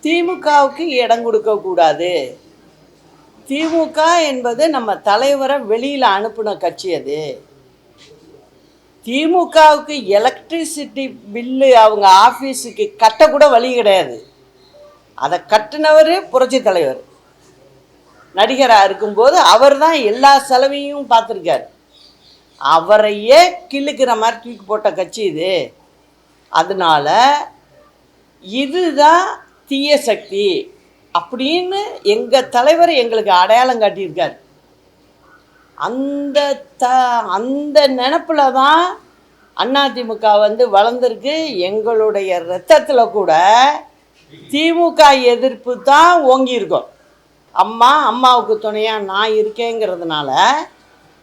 திமுகவுக்கு இடம் கொடுக்கக்கூடாது. திமுக என்பது நம்ம தலைவரை வெளியில் அனுப்பின கட்சி. அது திமுகவுக்கு எலக்ட்ரிசிட்டி பில்லு அவங்க ஆஃபீஸுக்கு கட்டக்கூட வழி கிடையாது. அதை கட்டினவர் புரட்சி தலைவர். நடிகராக இருக்கும்போது அவர் தான் எல்லா செலவையும் பார்த்துருக்கார். அவரையே கிள்ளுக்கிற மாதிரி தூக்கி போட்ட கட்சி இது. அதனால இதுதான் தீய சக்தி அப்படின்னு எங்கள் தலைவர் எங்களுக்கு அடையாளம் காட்டியிருக்கார். அந்த நினப்பில் தான் அதிமுக வளர்ந்துருக்கு. எங்களுடைய இரத்தத்தில் கூட திமுக எதிர்ப்பு தான் ஓங்கியிருக்கோம். அம்மாவுக்கு துணையாக நான் இருக்கேங்கிறதுனால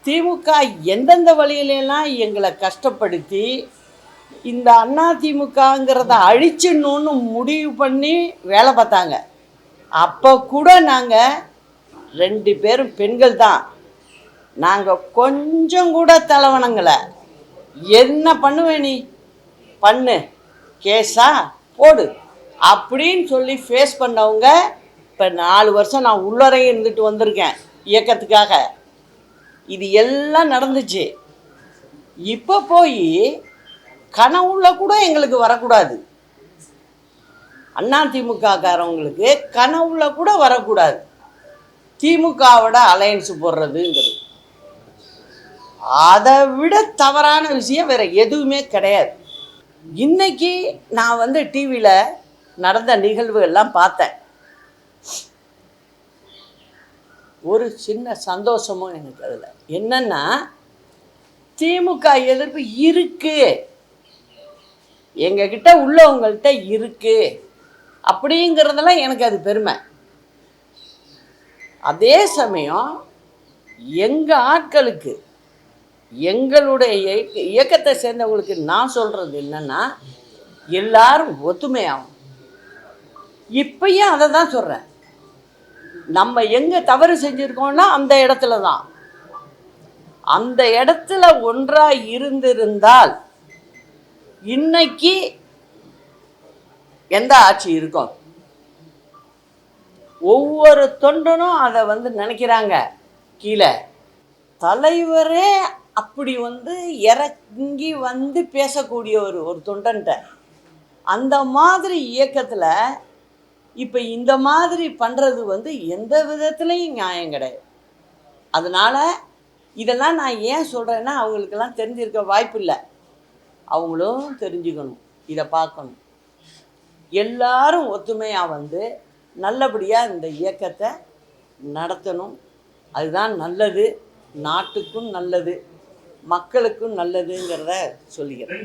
திமுக எந்தெந்த வழியிலெல்லாம் எங்களை கஷ்டப்படுத்தி இந்த அதிமுகங்கிறத அழிச்சிடணுன்னு முடிவு பண்ணி வேலை பார்த்தாங்க. அப்போ கூட நாங்கள் 2 பேரும் பெண்கள் தான். நாங்கள் கொஞ்சம் கூட தலைவணங்களை. என்ன பண்ணுவேன் நீ பண்ணு, கேஸா போடு அப்படின்னு சொல்லி ஃபேஸ் பண்ணவங்க. இப்போ 4 வருஷம் நான் உள்ளறையும் இருந்துட்டு வந்திருக்கேன் இயக்கத்துக்காக. இது எல்லாம் நடந்துச்சு. இப்போ போய் கனவுல கூட எங்களுக்கு வரக்கூடாது. அதிமுககாரவங்களுக்கு கனவுல கூட வரக்கூடாது திமுகவோட அலையன்ஸ் போடுறதுங்கிறது. அதை விட தவறான விஷயம் வேறு எதுவுமே கிடையாது. இன்னைக்கு நான் டிவியில் நடந்த நிகழ்வுகள்லாம் பார்த்தேன். ஒரு சின்ன சந்தோஷமும் எனக்கு அதில் என்னென்னா, திமுக எதிர்ப்பு இருக்குது, எங்ககிட்ட உள்ளவங்கள்ட்ட இருக்குது அப்படிங்கிறதெல்லாம் எனக்கு அது பெருமை. அதே சமயம் எங்கள் ஆட்களுக்கு, எங்களுடைய இயக்கத்தை சேர்ந்தவங்களுக்கு நான் சொல்கிறது என்னென்னா, எல்லாரும் ஒத்துமையாகும். இப்பயும் அதை தான் சொல்கிறேன். நம்ம எங்கே தவறு செஞ்சுருக்கோம்னா அந்த இடத்துல தான். அந்த இடத்துல ஒன்றாக இருந்திருந்தால் இன்னைக்கு எந்த ஆட்சி இருக்கும்? ஒவ்வொரு தொண்டனும் அதை நினைக்கிறாங்க. கீழே தலைவரே அப்படி இறங்கி பேசக்கூடிய ஒரு தொண்டன்ட்ட அந்த மாதிரி இயக்கத்தில் இப்போ இந்த மாதிரி பண்ணுறது எந்த விதத்துலையும் நியாயம் கிடையாது. அதனால் இதெல்லாம் நான் ஏன் சொல்கிறேன்னா, அவங்களுக்கெல்லாம் தெரிஞ்சிருக்க வாய்ப்பு இல்லை. அவங்களும் தெரிஞ்சுக்கணும், இதை பார்க்கணும். எல்லாரும் ஒத்துமையாக நல்லபடியாக இந்த இயக்கத்தை நடத்தணும். அதுதான் நல்லது, நாட்டுக்கும் நல்லது, மக்களுக்கும் நல்லதுங்கிறத சொல்லிக்கிறேன்.